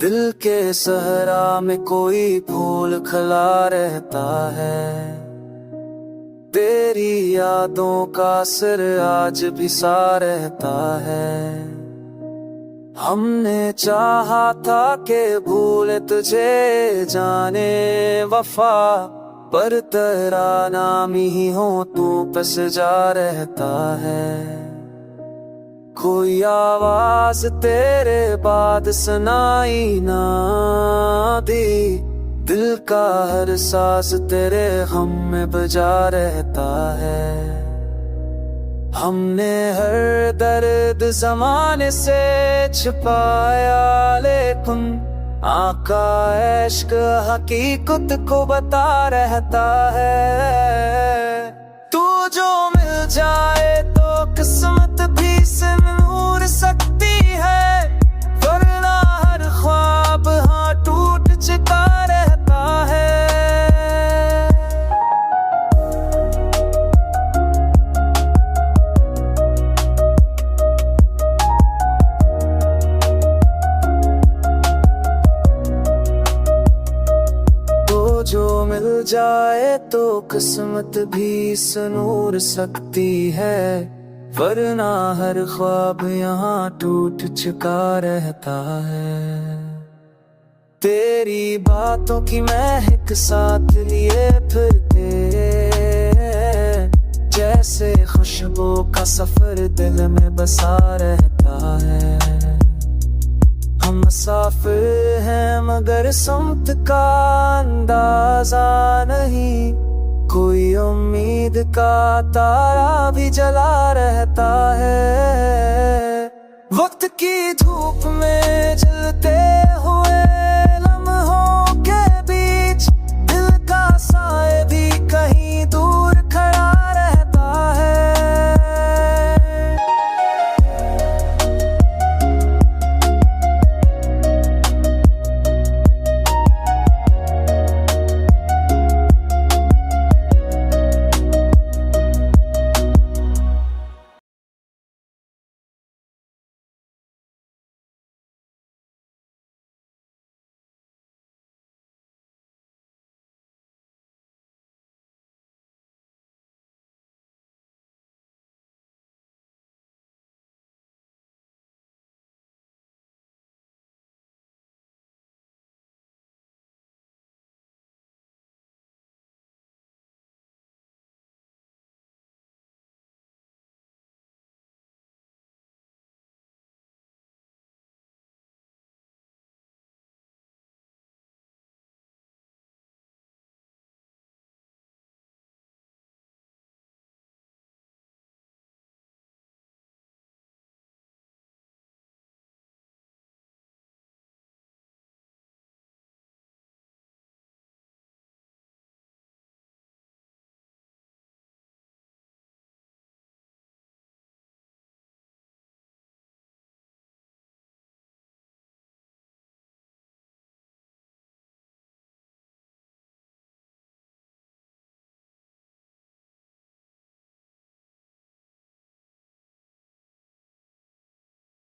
दिल के सहरा में कोई फूल खिला रहता है। तेरी यादों का सिर आज भी सा रहता है। हमने चाहा था कि भूल तुझे जाने वफा, पर तेरा नाम ही हो तू बस जा रहता है। कोई आवाज तेरे बाद सुनाई ना दी, दिल का हर सांस तेरे गम में बजा रहता है। हमने हर दर्द जमाने से छुपाया, लेकिन आका इश्क हकीकत को बता रहता है। तू जो मिल जाए तो किस्मत भी सिमूर सकती है, वरना हर ख्वाब हाँ टूट चुका रहता है। तो जो मिल जाए तो किस्मत भी सुनूर सकती है, वरना हर ख्वाब यहाँ टूट चुका रहता है। तेरी बातों की महक साथ लिए फिरते, जैसे खुशबू का सफर दिल में बसा रहता है। हम मुसाफिर हैं मगर समत का अंदाजा नहीं, कोई उम्मीद का तारा भी जला रहता है। वक्त की धूप में